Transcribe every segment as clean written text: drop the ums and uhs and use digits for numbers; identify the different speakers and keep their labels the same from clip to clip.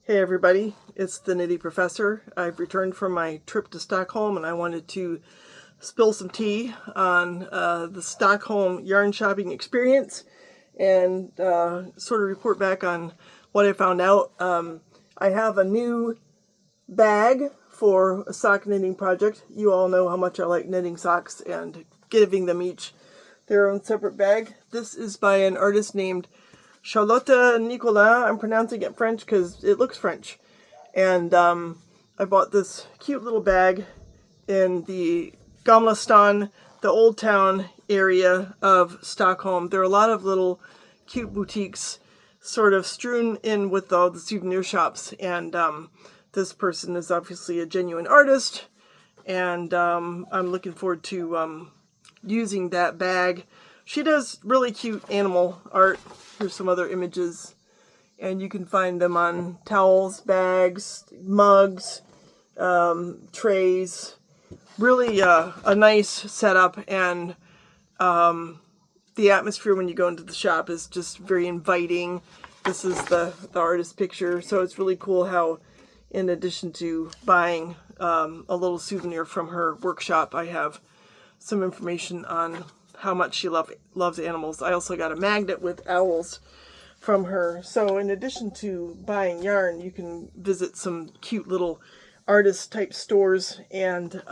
Speaker 1: Hey everybody, it's the Nitty Professor. I've returned from my trip to Stockholm and I wanted to spill some tea on the Stockholm yarn shopping experience and sort of report back on what I found out. I have a new bag for a sock knitting project. You all know how much I like knitting socks and giving them each their own separate bag. This is by an artist named Charlotte Nicolas. I'm pronouncing it French because it looks French. And I bought this cute little bag in the Gamla the old town area of Stockholm. There are a lot of little cute boutiques sort of strewn in with all the souvenir shops. And this person is obviously a genuine artist. And I'm looking forward to using that bag. She does really cute animal art. Here's some other images. And you can find them on towels, bags, mugs, trays. Really a nice setup. And the atmosphere when you go into the shop is just very inviting. This is the artist's picture. So it's really cool how, in addition to buying a little souvenir from her workshop, I have some information on how much she loves animals. I also got a magnet with owls from her. So in addition to buying yarn, you can visit some cute little artist type stores and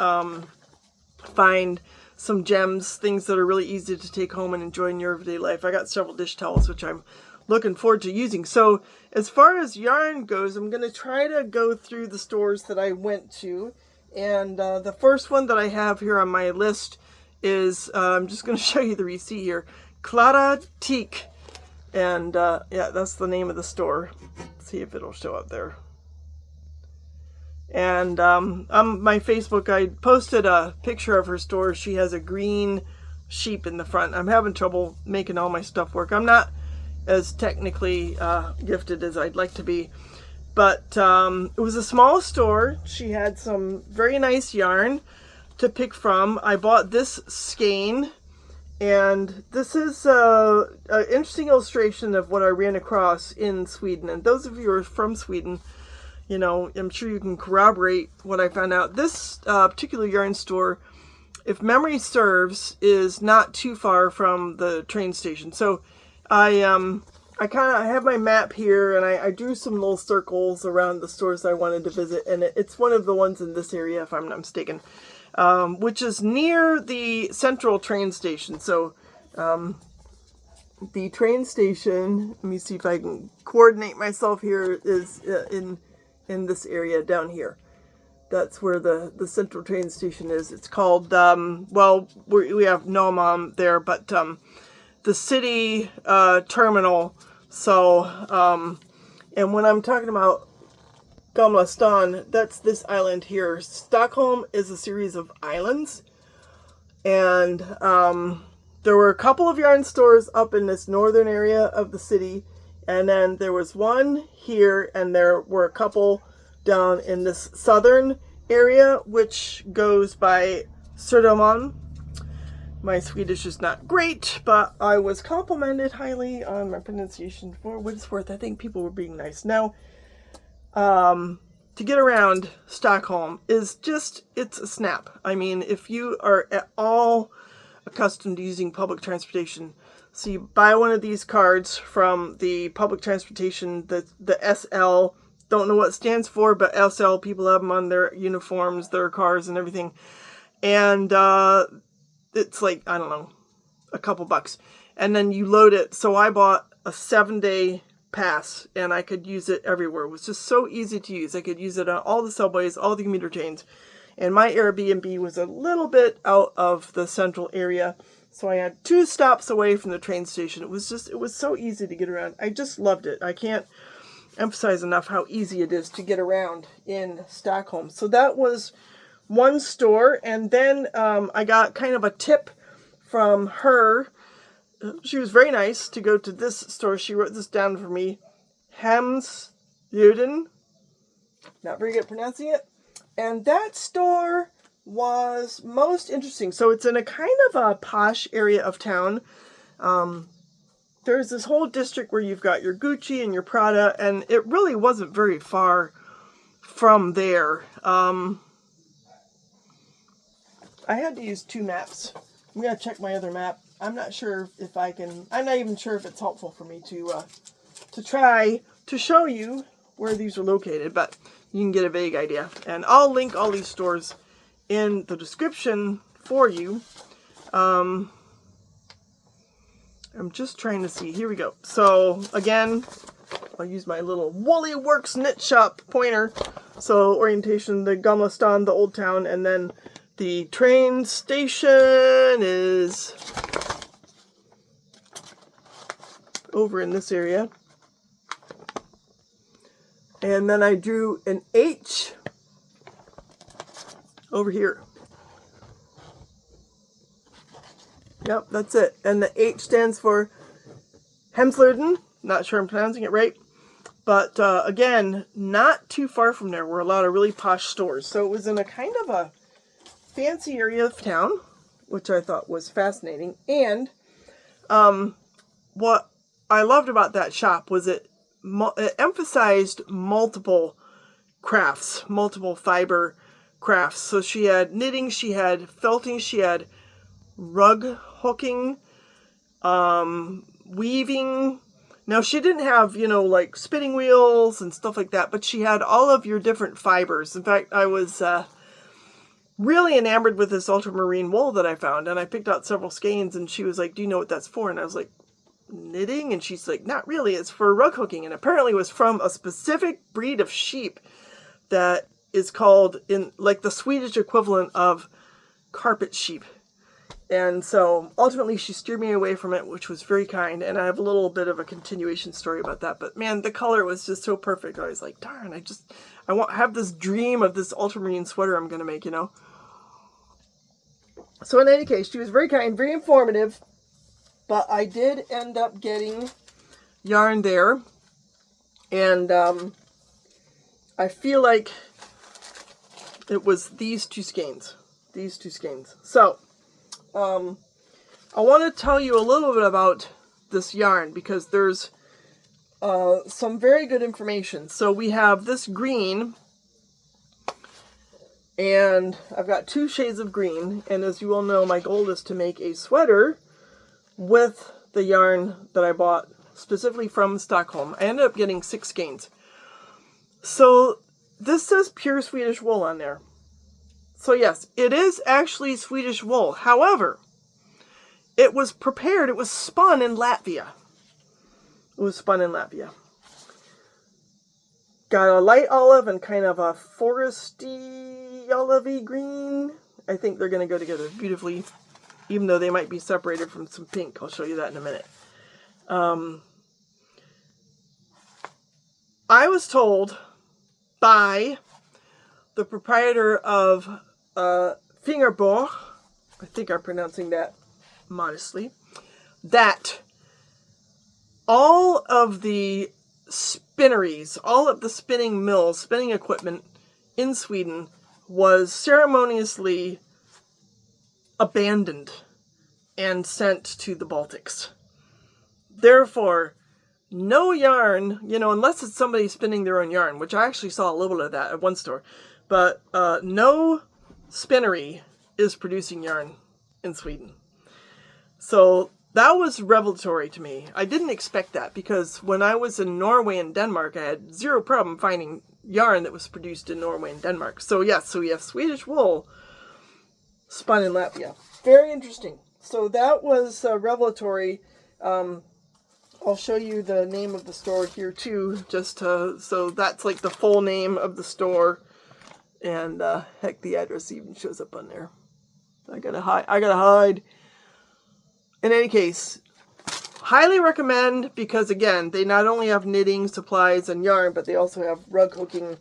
Speaker 1: find some gems, things that are really easy to take home and enjoy in your everyday life. I got several dish towels, which I'm looking forward to using. So as far as yarn goes, I'm going to try to go through the stores that I went to. And the first one that I have here on my list is, I'm just going to show you the receipt here, Clara Teak. And yeah, that's the name of the store. Let's see if it'll show up there. And on my Facebook, I posted a picture of her store. She has a green sheep in the front. I'm having trouble making all my stuff work. I'm not as technically gifted as I'd like to be. But it was a small store. She had some very nice yarn to pick from. I bought this skein, and this is an interesting illustration of what I ran across in Sweden. And those of you who are from Sweden, you know, I'm sure you can corroborate what I found out. This particular yarn store, if memory serves, is not too far from the train station. So I have my map here, and I drew some little circles around the stores I wanted to visit, and it's one of the ones in this area, if I'm not mistaken, which is near the central train station. So the train station, let me see if I can coordinate myself here, is in this area down here. That's where the central train station is. It's called, well, we have Nomam there, but the city terminal. So, and when I'm talking about Gamla Stan, that's this island here. Stockholm is a series of islands, and there were a couple of yarn stores up in this northern area of the city, and then there was one here, and there were a couple down in this southern area, which goes by Södermalm. My Swedish is not great, but I was complimented highly on my pronunciation for what it's worth. I think people were being nice. Now, to get around Stockholm is just, it's a snap. I mean, if you are at all accustomed to using public transportation, so you buy one of these cards from the public transportation, the SL, don't know what it stands for, but SL, people have them on their uniforms, their cars and everything. And it's like, I don't know, a couple bucks. And then you load it. So I bought a 7-day pass, and I could use it everywhere. It was just so easy to use. I could use it on all the subways, all the commuter trains. And my Airbnb was a little bit out of the central area, so I had 2 stops away from the train station. It was so easy to get around. I just loved it. I can't emphasize enough how easy it is to get around in Stockholm. So that was one store, and then I got kind of a tip from her. She was very nice to go to this store. She wrote this down for me. Hemslöjd. Not very good at pronouncing it. And that store was most interesting. So it's in a kind of a posh area of town. there's this whole district where you've got your Gucci and your Prada, and it really wasn't very far from there. I had to use 2 maps. I'm going to check my other map. I'm not sure if I can, I'm not even sure if it's helpful for me to try to show you where these are located, but you can get a vague idea. And I'll link all these stores in the description for you. I'm just trying to see. Here we go. So again, I'll use my little Woolly Works knit shop pointer. So orientation, the Gamla, the old town, and then the train station is over in this area. And then I drew an H over here. Yep, that's it. And the H stands for Hemslöjd. Not sure I'm pronouncing it right. But again, not too far from there were a lot of really posh stores. So it was in a kind of a fancy area of town, which I thought was fascinating. And what I loved about that shop was it emphasized multiple crafts, multiple fiber crafts. So she had knitting, she had felting, she had rug hooking, weaving. Now she didn't have, like spinning wheels and stuff like that, but she had all of your different fibers. In fact, I was really enamored with this ultramarine wool that I found, and I picked out several skeins, and she was like, "Do you know what that's for?" And I was like, "Knitting?" And she's like, "Not really, it's for rug hooking." And apparently it was from a specific breed of sheep that is called, in like the Swedish equivalent of carpet sheep. And so ultimately she steered me away from it, which was very kind. And I have a little bit of a continuation story about that. But man, the color was just so perfect. I was like, darn, I have this dream of this ultramarine sweater I'm going to make, So in any case, she was very kind, very informative. But I did end up getting yarn there. And I feel like it was these two skeins. So I want to tell you a little bit about this yarn because there's some very good information. So we have this green, and I've got 2 shades of green. And as you all know, my goal is to make a sweater with the yarn that I bought specifically from Stockholm. I ended up getting 6 skeins. So this says pure Swedish wool on there. So yes, it is actually Swedish wool. However, it was spun in Latvia. Got a light olive and kind of a foresty olivey green. I think they're going to go together beautifully, even though they might be separated from some pink. I'll show you that in a minute. I was told by the proprietor of Fingerb, I think I'm pronouncing that modestly, that all of the spinneries, all of the spinning mills, spinning equipment in Sweden was ceremoniously abandoned and sent to the Baltics. Therefore, no yarn, unless it's somebody spinning their own yarn, which I actually saw a little bit of that at one store, but no spinnery is producing yarn in Sweden. So that was revelatory to me. I didn't expect that because when I was in Norway and Denmark, I had zero problem finding yarn that was produced in Norway and Denmark. So yes, so we have Swedish wool spun in Latvia. Very interesting. So that was revelatory. I'll show you the name of the store here too, so that's like the full name of the store. And heck, the address even shows up on there. I gotta hide. In any case, highly recommend because again, they not only have knitting supplies and yarn, but they also have rug hooking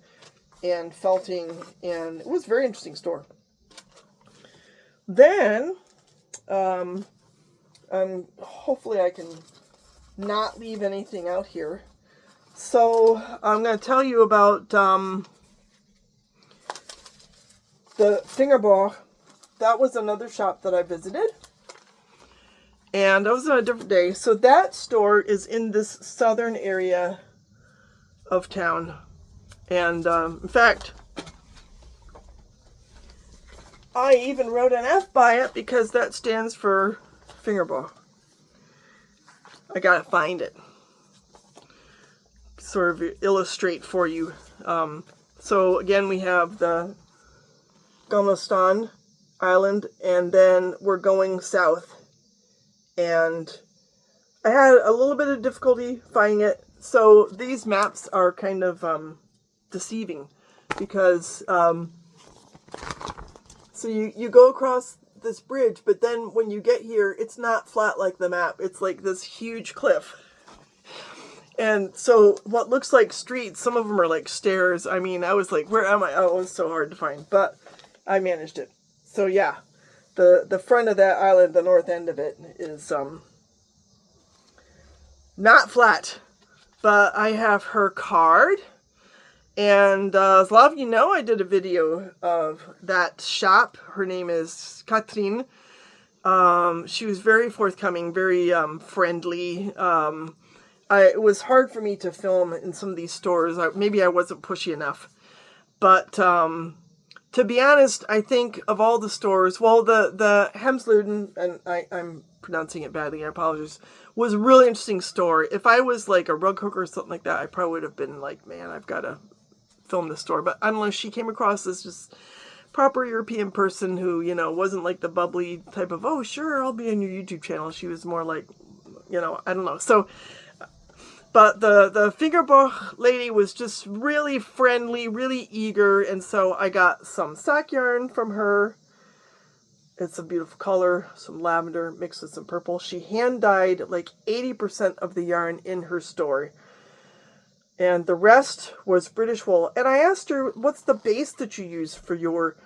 Speaker 1: and felting, and it was a very interesting store. Then, hopefully I can not leave anything out here. So I'm going to tell you about the Fingerb. That was another shop that I visited. And that was on a different day. So that store is in this southern area of town. And in fact, I even wrote an F by it because that stands for Fingerb. I gotta find it. Sort of illustrate for you. So again, we have the Gamla Island, and then we're going south. And I had a little bit of difficulty finding it. So these maps are kind of deceiving because so you go across this bridge, but then when you get here, it's not flat like the map. It's like this huge cliff. And so what looks like streets, some of them are like stairs. I mean, I was like, where am I? Oh, it was so hard to find, but I managed it. So yeah, the front of that island, the north end of it, is not flat. But I have her card. And as a lot of you know, I did a video of that shop. Her name is Katrin. She was very forthcoming, very friendly. It was hard for me to film in some of these stores. Maybe I wasn't pushy enough. But to be honest, I think of all the stores, well, the Hemslöjd, and I'm pronouncing it badly, I apologize, was a really interesting store. If I was like a rug hooker or something like that, I probably would have been like, man, I've got to film this store. But I don't know, she came across as just proper European person who, you know, wasn't like the bubbly type of, oh, sure, I'll be on your YouTube channel. She was more like, you know, I don't know. So, but the Fingerb lady was just really friendly, really eager. And so I got some sock yarn from her. It's a beautiful color, some lavender mixed with some purple. She hand dyed like 80% of the yarn in her store. And the rest was British wool. And I asked her, what's the base that you use for your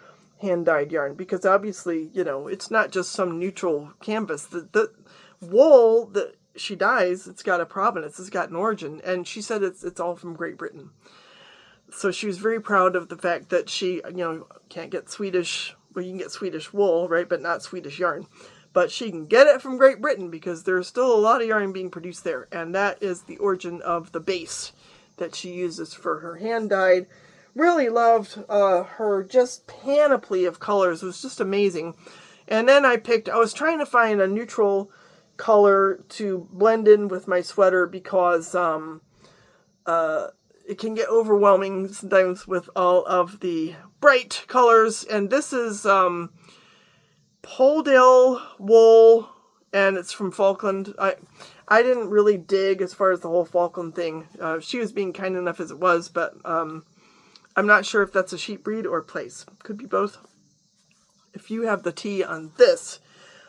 Speaker 1: hand-dyed yarn? Because obviously, you know, it's not just some neutral canvas. The wool that she dyes, it's got a provenance, it's got an origin. And she said it's all from Great Britain. So she was very proud of the fact that she, you know, can't get Swedish, well, you can get Swedish wool, right, but not Swedish yarn. But she can get it from Great Britain because there's still a lot of yarn being produced there. And that is the origin of the base that she uses for her hand-dyed. Really loved her just panoply of colors. It was just amazing. And then I was trying to find a neutral color to blend in with my sweater because it can get overwhelming sometimes with all of the bright colors. And this is Poledale wool, and it's from Falkland. I didn't really dig as far as the whole Falkland thing. She was being kind enough as it was, but I'm not sure if that's a sheep breed or place. Could be both. If you have the tea on this,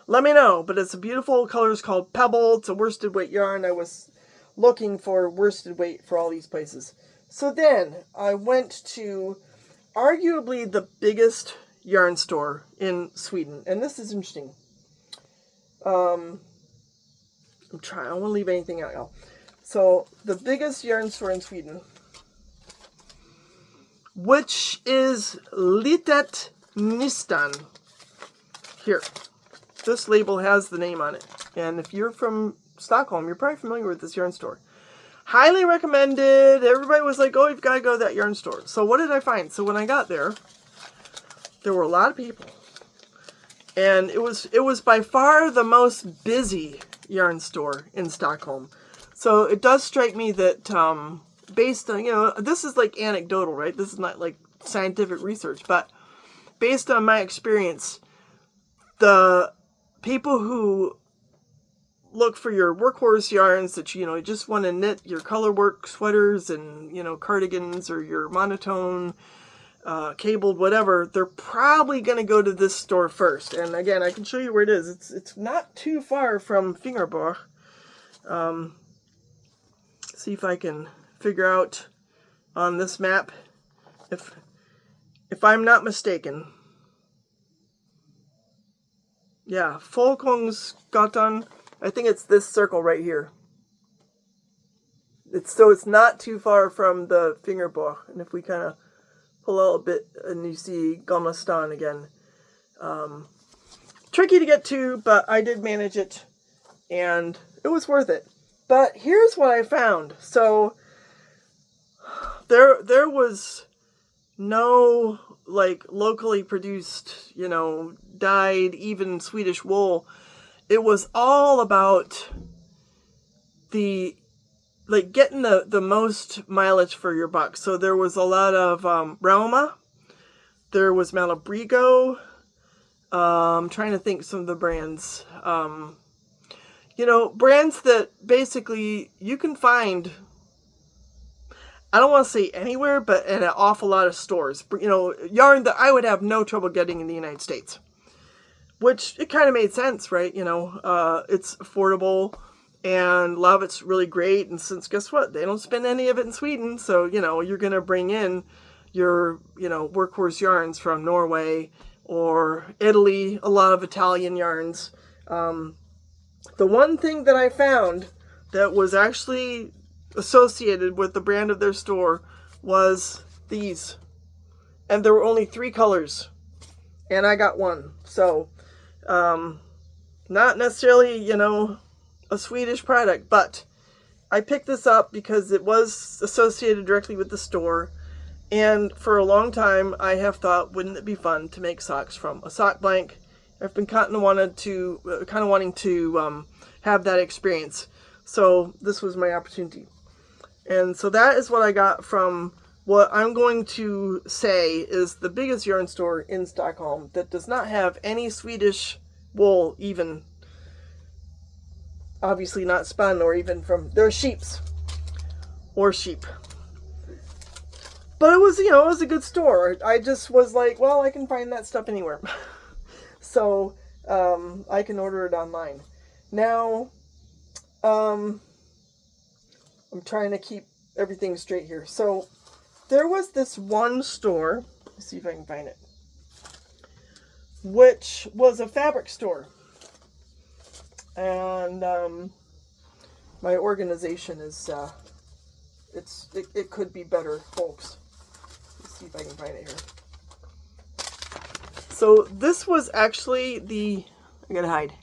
Speaker 1: let me know. But it's a beautiful color. It's called Pebble. It's a worsted weight yarn. I was looking for worsted weight for all these places. So then I went to arguably the biggest yarn store in Sweden. And this is interesting. I'm trying, I don't want to leave anything out, y'all. So, the biggest yarn store in Sweden, which is Litet Nystan. Here, this label has the name on it. And if you're from Stockholm, you're probably familiar with this yarn store. Highly recommended. Everybody was like, oh, you've got to go to that yarn store. So, what did I find? So, when I got there were a lot of people. And it was by far the most busy yarn store in Stockholm. So it does strike me that based on, you know, this is like anecdotal, right? This is not like scientific research, but based on my experience, the people who look for your workhorse yarns that you just want to knit your color work sweaters and, you know, cardigans or your monotone cabled, whatever, they're probably going to go to this store first. And again, I can show you where it is. It's not too far from Fingerb. See if I can figure out on this map if I'm not mistaken. Yeah, Folkungsgatan. I think it's this circle right here. It's not too far from the Fingerb. And if we kind of pull out a bit and you see Gamla Stan again. Tricky to get to, but I did manage it. and it was worth it. But here's what I found. So there was no like locally produced, dyed, even Swedish wool. It was all about getting the most mileage for your buck. So there was a lot of Rauma. There was Malabrigo. I'm trying to think some of the brands. Brands that basically you can find, I don't want to say anywhere, but in an awful lot of stores. Yarn that I would have no trouble getting in the United States. Which, it kind of made sense, right? It's affordable, and a lot of it's really great. And since, guess what? They don't spend any of it in Sweden. So, you're going to bring in your, workhorse yarns from Norway or Italy, a lot of Italian yarns. The one thing that I found that was actually associated with the brand of their store was these. And there were only 3 colors. And I got one. So, not necessarily, a Swedish product, but I picked this up because it was associated directly with the store. And for a long time, I have thought, wouldn't it be fun to make socks from a sock blank? I've been kind of wanting to have that experience. So this was my opportunity. And so that is what I got from what I'm going to say is the biggest yarn store in Stockholm that does not have any Swedish wool, even obviously not spun or even from their sheep. But it was, it was a good store. I just was like, well, I can find that stuff anywhere. So I can order it online. Now, I'm trying to keep everything straight here. So there was this one store, let's see if I can find it, which was a fabric store. And my organization is, it could be better, folks. Let's see if I can find it here. So this was actually I gotta hide,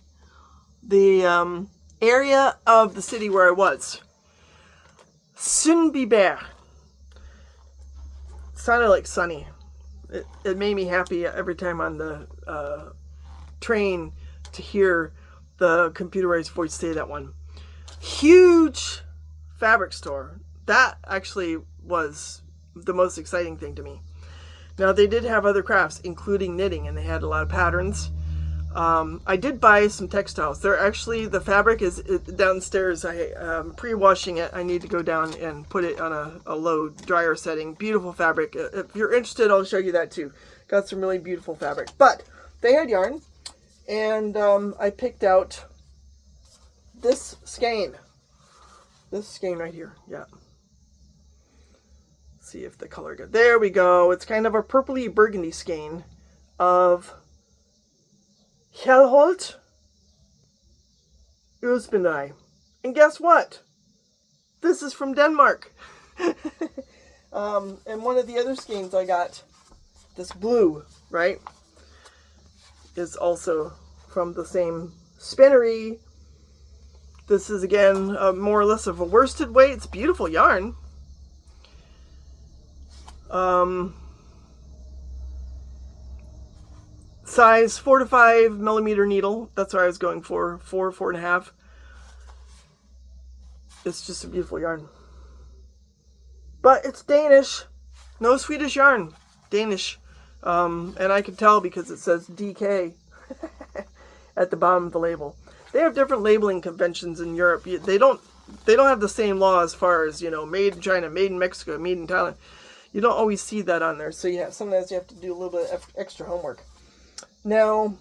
Speaker 1: the area of the city where I was. Sundbyberg. Sounded like sunny. It made me happy every time on the train to hear the computerized voice say that one. Huge fabric store. That actually was the most exciting thing to me. Now, they did have other crafts, including knitting, and they had a lot of patterns. I did buy some textiles. The fabric is downstairs. I'm pre-washing it. I need to go down and put it on a low dryer setting. Beautiful fabric. If you're interested, I'll show you that too. Got some really beautiful fabric. But they had yarn, and I picked out this skein. This skein right here. Yeah. See if the color goes. There we go. It's kind of a purpley burgundy skein of Helholt Usbendai. And guess what? This is from Denmark. And one of the other skeins I got, this blue, right, is also from the same spinnery. This is, again, more or less of a worsted weight. It's beautiful yarn. Size 4 to 5 millimeter needle. That's what I was going for. 4.5. It's just a beautiful yarn. But it's Danish. No Swedish yarn. Danish. And I can tell because it says DK at the bottom of the label. They have different labeling conventions in Europe. They don't have the same law as far as, made in China, made in Mexico, made in Thailand. You don't always see that on there. So sometimes you have to do a little bit of extra homework. Now,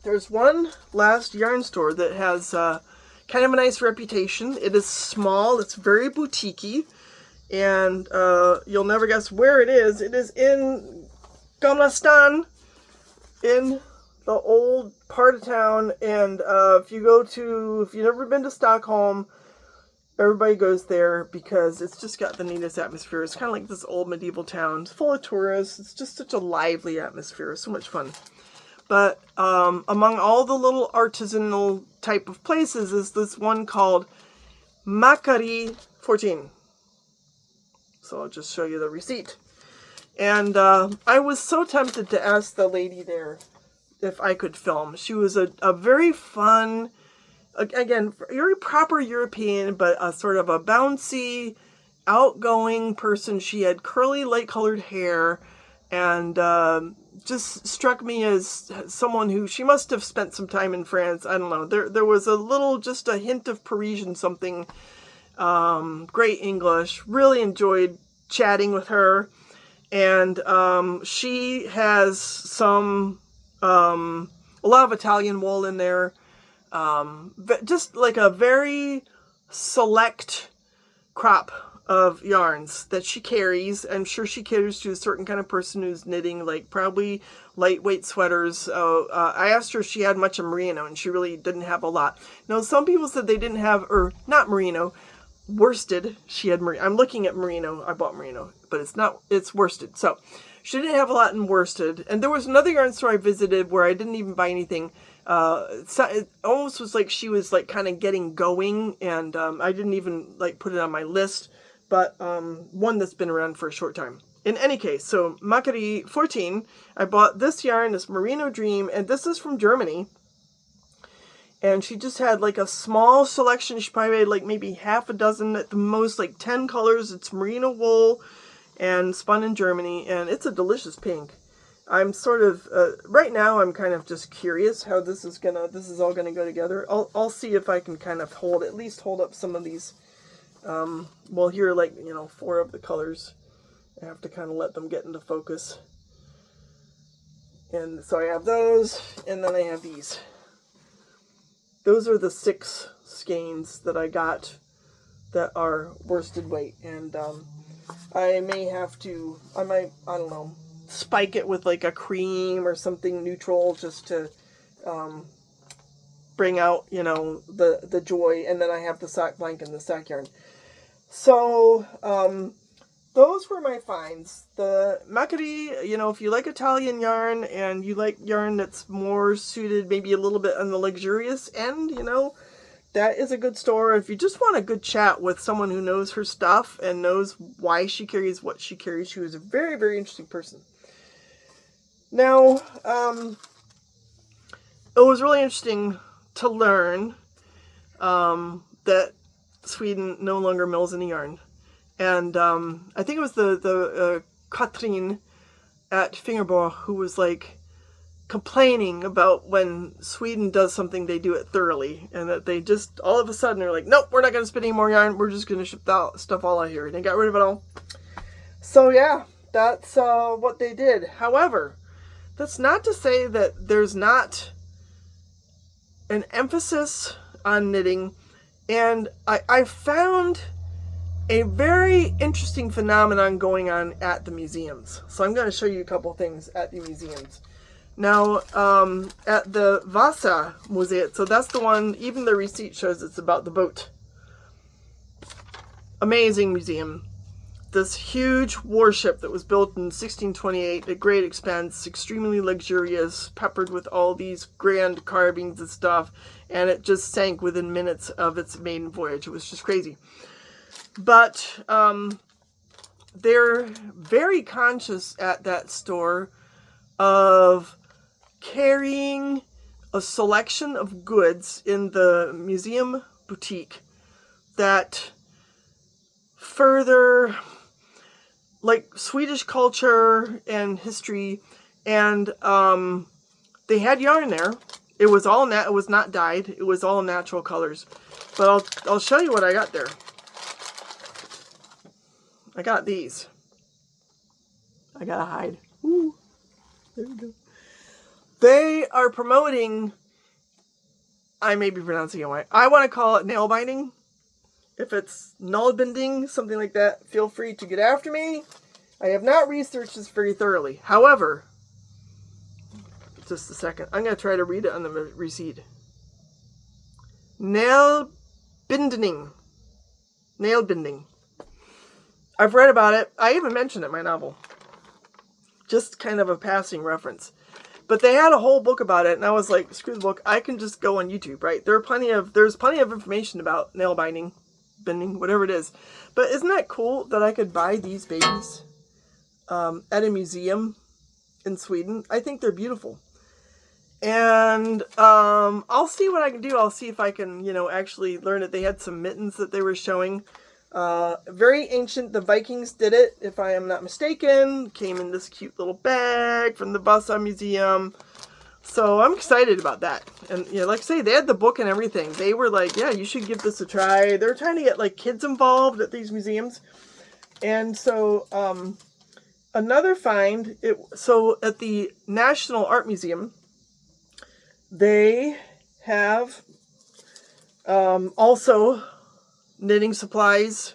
Speaker 1: there's one last yarn store that has kind of a nice reputation. It is small. It's very boutique-y. And you'll never guess where it is. It is in Litet Nystan, in the old part of town. And if you've never been to Stockholm, everybody goes there because it's just got the neatest atmosphere. It's kind of like this old medieval town. It's full of tourists. It's just such a lively atmosphere. It's so much fun. But among all the little artisanal type of places is this one called Makeri 14. So I'll just show you the receipt. And I was so tempted to ask the lady there if I could film. She was a very fun, again, very proper European, but a sort of a bouncy, outgoing person. She had curly, light-colored hair, and just struck me as someone who, she must have spent some time in France. I don't know. There was a little, just a hint of Parisian something. Great English. Really enjoyed chatting with her. And she has some, a lot of Italian wool in there. Just like a very select crop of yarns that she carries. I'm sure she caters to a certain kind of person who's knitting, like probably lightweight sweaters. I asked her if she had much of merino, and she really didn't have a lot. Now, some people said they didn't have, or not merino, worsted. She had merino. I'm looking at merino. I bought merino, but it's not, it's worsted. So she didn't have a lot in worsted. And there was another yarn store I visited where I didn't even buy anything. It almost was like she was like kind of getting going, and I didn't even like put it on my list, but one that's been around for a short time. In any case, so Makeri 14, I bought this yarn, this Merino Dream, and this is from Germany. And she just had like a small selection. She probably had like maybe half a dozen at the most, like 10 colors. It's merino wool and spun in Germany, and it's a delicious pink. I'm sort of, right now I'm kind of just curious how this is all gonna go together. I'll see if I can kind of at least hold up some of these. Well, here are like, 4 of the colors. I have to kind of let them get into focus. And so I have those, and then I have these. Those are the 6 skeins that I got that are worsted weight. And I may have to, I don't know, spike it with like a cream or something neutral just to bring out, the joy. And then I have the sock blanket and the sack yarn. So those were my finds. The Makeri, if you like Italian yarn and you like yarn that's more suited maybe a little bit on the luxurious end, that is a good store. If you just want a good chat with someone who knows her stuff and knows why she carries what she carries, she was a very, very interesting person. Now, it was really interesting to learn that Sweden no longer mills any yarn. And I think it was the Katrin at Fingerb who was like complaining about when Sweden does something, they do it thoroughly, and that they just all of a sudden are like, nope, we're not going to spin any more yarn. We're just going to ship that stuff all out here. And they got rid of it all. So yeah, that's what they did. However, that's not to say that there's not an emphasis on knitting. And I found a very interesting phenomenon going on at the museums. So I'm going to show you a couple things at the museums. Now, at the Vasa Museum, so that's the one, even the receipt shows it's about the boat. Amazing museum. This huge warship that was built in 1628 at great expense, extremely luxurious, peppered with all these grand carvings and stuff, and it just sank within minutes of its maiden voyage. It was just crazy. But they're very conscious at that store of carrying a selection of goods in the museum boutique that further like Swedish culture and history, and they had yarn there. It was all it was not dyed. It was all natural colors. But I'll show you what I got there. I got these. I gotta hide. Ooh, there we go. They are promoting, I may be pronouncing it right, I want to call it nail binding. If it's null binding, something like that, feel free to get after me. I have not researched this very thoroughly. However, just a second. I'm going to try to read it on the receipt. Nail binding. Nail binding. I've read about it. I even mentioned it in my novel. Just kind of a passing reference. But they had a whole book about it, and I was like, screw the book. I can just go on YouTube, right? There's plenty of information about nail bending, whatever it is. But isn't that cool that I could buy these babies at a museum in Sweden? I think they're beautiful. And I'll see what I can do. I'll see if I can, actually learn it. They had some mittens that they were showing. Very ancient. The Vikings did it, if I am not mistaken. Came in this cute little bag from the Vasa Museum. So I'm excited about that. And like I say, they had the book and everything. They were like, yeah, you should give this a try. They're trying to get like kids involved at these museums. And so another find, so at the National Art Museum, they have also knitting supplies,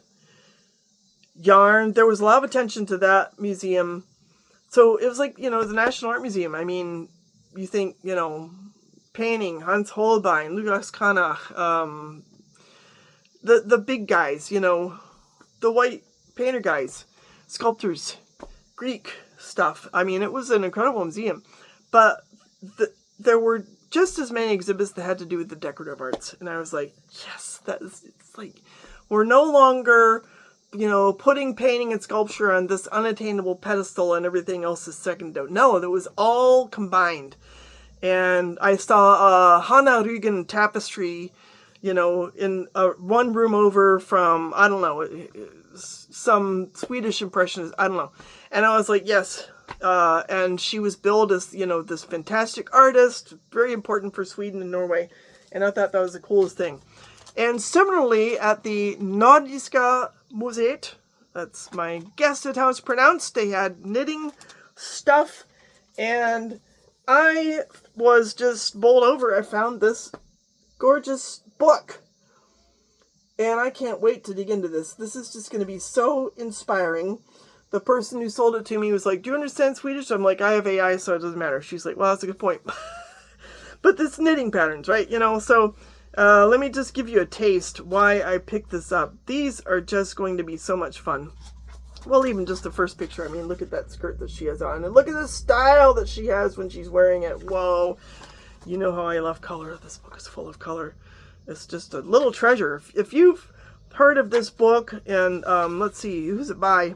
Speaker 1: yarn. There was a lot of attention to that museum. So it was like, the National Art Museum. I mean, you think, painting, Hans Holbein, Lukas Kranach, the big guys, the white painter guys, sculptors, Greek stuff. I mean, it was an incredible museum. But there were just as many exhibits that had to do with the decorative arts. And I was like, yes, it's like, we're no longer, putting painting and sculpture on this unattainable pedestal and everything else is secondary. No, it was all combined. And I saw a Hanna Rügen tapestry, in one room over from, I don't know, some Swedish impressionist, I don't know. And I was like, yes. And she was billed as, this fantastic artist, very important for Sweden and Norway. And I thought that was the coolest thing. And similarly, at the Nordiska Museet, that's my guess at how it's pronounced, they had knitting stuff. And I was just bowled over. I found this gorgeous book. And I can't wait to dig into this. This is just going to be so inspiring. The person who sold it to me was like, do you understand Swedish? I'm like, I have AI, so it doesn't matter. She's like, well, that's a good point. But this knitting patterns, right? So let me just give you a taste why I picked this up. These are just going to be so much fun. Well, even just the first picture. I mean, look at that skirt that she has on. And look at the style that she has when she's wearing it. Whoa. You know how I love color. This book is full of color. It's just a little treasure. If you've heard of this book, and let's see, who's it by?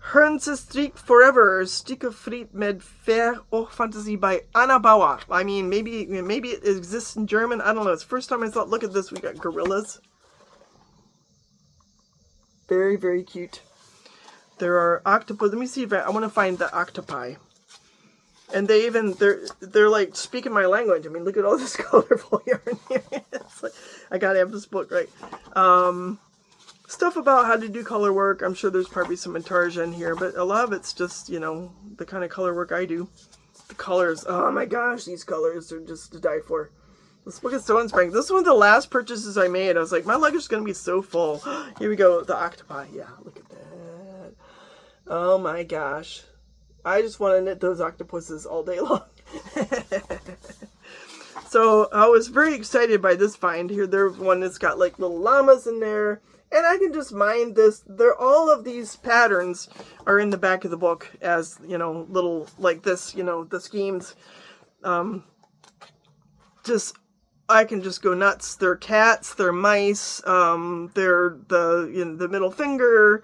Speaker 1: Strik Forever, Sticke Fried med Fair och Fantasy by Anna Bauer. I mean, maybe it exists in German. I don't know. It's the first time I thought, look at this. We got gorillas. Very, very cute. There are octopus. Let me see if I want to find the octopi. And they're like speaking my language. I mean, look at all this colorful yarn here. It's like, I gotta have this book, right? Stuff about how to do color work. I'm sure there's probably some intarsia in here, but a lot of it's just, the kind of color work I do. The colors, oh my gosh, these colors are just to die for. This book is so inspiring. This is one of the last purchases I made. I was like, my luggage is going to be so full. Here we go, the octopi. Yeah, look at that. Oh my gosh. I just want to knit those octopuses all day long. So I was very excited by this find. Here, there's one that's got like little llamas in there. And I can just mind this. All of these patterns are in the back of the book as, little like this, the schemes. I can just go nuts. They're cats, they're mice, they're the middle finger,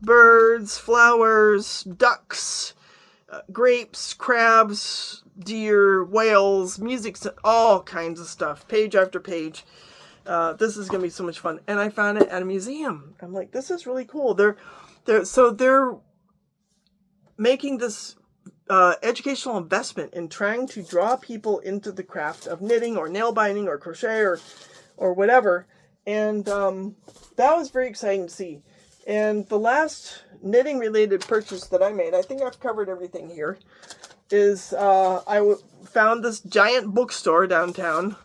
Speaker 1: birds, flowers, ducks, grapes, crabs, deer, whales, music, all kinds of stuff, page after page. This is going to be so much fun. And I found it at a museum. I'm like, this is really cool. They're making this educational investment in trying to draw people into the craft of knitting or nail binding or crochet or whatever. And that was very exciting to see. And the last knitting related purchase that I made, I think I've covered everything here, is I found this giant bookstore downtown,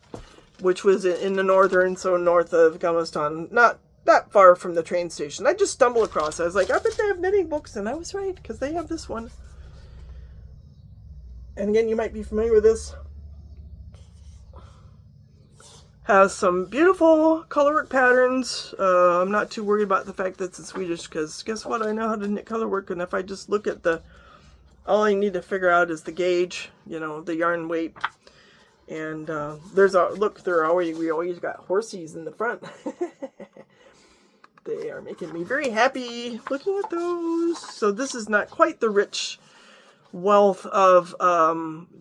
Speaker 1: which was in the north of Gamestan, not that far from the train station. I just stumbled across it. I was like, I bet they have knitting books, and I was right, because they have this one. And again, you might be familiar with this. Has some beautiful colorwork patterns. I'm not too worried about the fact that it's in Swedish, because guess what? I know how to knit colorwork, and if I just look at the all I need to figure out is the gauge, the yarn weight. And there's a look. We always got horsies in the front. They are making me very happy looking at those. So this is not quite the rich wealth of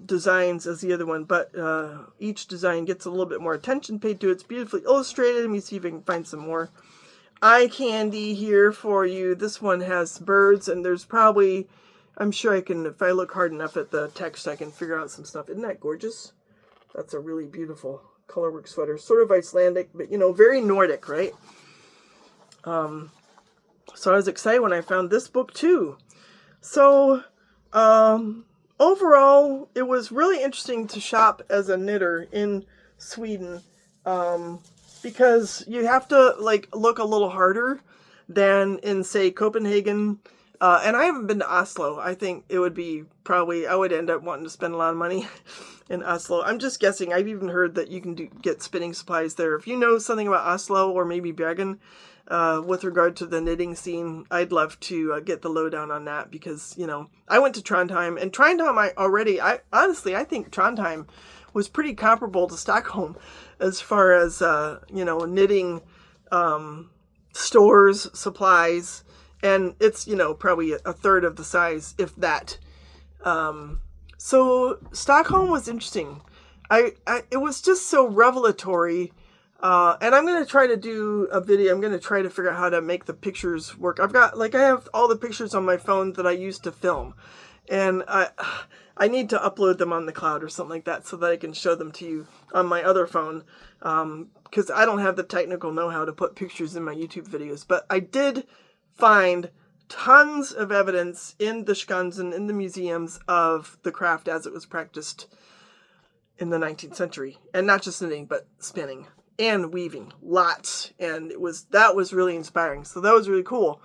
Speaker 1: designs as the other one, but each design gets a little bit more attention paid to it. It's beautifully illustrated. Let me see if I can find some more eye candy here for you. This one has birds, and there's probably, I'm sure I can, if I look hard enough at the text, I can figure out some stuff. Isn't that gorgeous? That's a really beautiful colorwork sweater. Sort of Icelandic, but, very Nordic, right? So I was excited when I found this book, too. So, overall, it was really interesting to shop as a knitter in Sweden, because you have to, look a little harder than in, say, Copenhagen. And I haven't been to Oslo. I think it would be I would end up wanting to spend a lot of money in Oslo. I'm just guessing. I've even heard that you can get spinning supplies there. If you know something about Oslo or maybe Bergen with regard to the knitting scene, I'd love to get the lowdown on that, because, I went to Trondheim, and Trondheim I think Trondheim was pretty comparable to Stockholm as far as, knitting stores, supplies. And it's, probably a third of the size, if that. So Stockholm was interesting. It was just so revelatory. And I'm going to try to do a video. I'm going to try to figure out how to make the pictures work. I have all the pictures on my phone that I used to film. And I need to upload them on the cloud or something like that so that I can show them to you on my other phone. Because I don't have the technical know-how to put pictures in my YouTube videos. But I did find tons of evidence in the Skansen, in the museums, of the craft as it was practiced in the 19th century. And not just knitting, but spinning and weaving. Lots. And that was really inspiring. So that was really cool.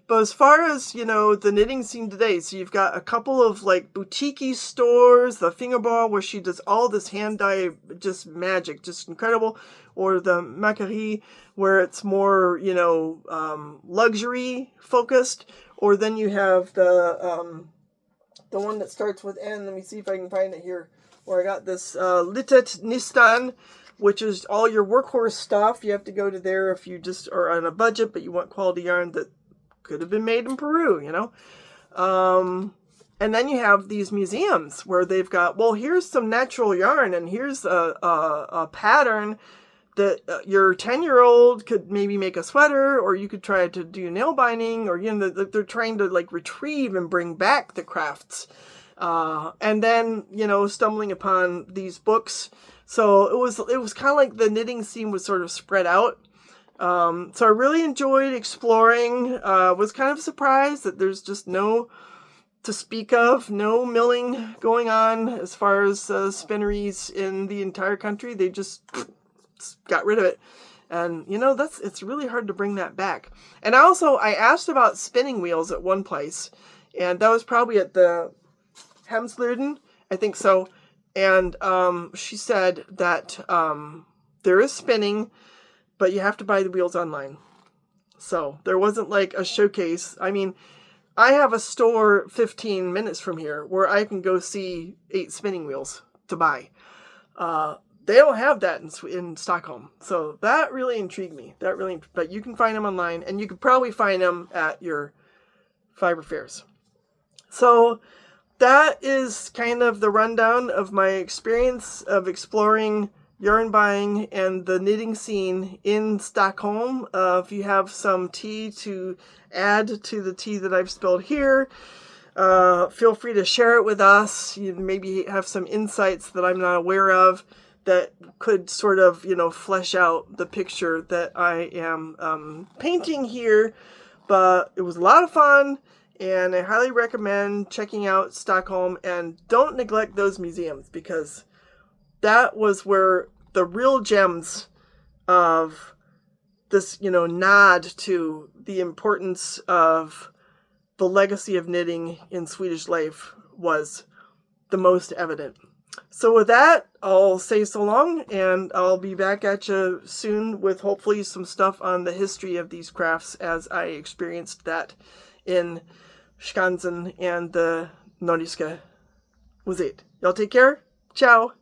Speaker 1: But as far as, the knitting scene today, so you've got a couple of boutique-y stores, the Fingerb, where she does all this hand dye, just magic, just incredible, or the Makeri, where it's more, luxury focused, or then you have the one that starts with N. Let me see if I can find it here, where I got this Litet Nystan, which is all your workhorse stuff. You have to go to there if you just are on a budget, but you want quality yarn that could have been made in Peru, and then you have these museums where they've got, here's some natural yarn, and here's a pattern that your 10-year-old could maybe make a sweater, or you could try to do nail binding, or, they're trying to retrieve and bring back the crafts. And then, stumbling upon these books. So it was kind of like the knitting scene was sort of spread out. So I really enjoyed exploring. Was kind of surprised that there's just no milling going on as far as spinneries in the entire country. They just got rid of it. And, it's really hard to bring that back. And I asked about spinning wheels at one place, and that was probably at the Hemslöjd, I think so. And she said that there is spinning, but you have to buy the wheels online. So there wasn't a showcase. I mean, I have a store 15 minutes from here where I can go see 8 spinning wheels to buy. They don't have that in Stockholm. So that really intrigued me. But you can find them online, and you could probably find them at your fiber fairs. So that is kind of the rundown of my experience of exploring yarn buying and the knitting scene in Stockholm. If you have some tea to add to the tea that I've spilled here, feel free to share it with us. You maybe have some insights that I'm not aware of that could sort of, flesh out the picture that I am painting here. But it was a lot of fun, and I highly recommend checking out Stockholm, and don't neglect those museums, because that was where the real gems of this, nod to the importance of the legacy of knitting in Swedish life was the most evident. So with that, I'll say so long, and I'll be back at you soon with hopefully some stuff on the history of these crafts as I experienced that in Skansen and the Nordiska was it. Y'all take care. Ciao.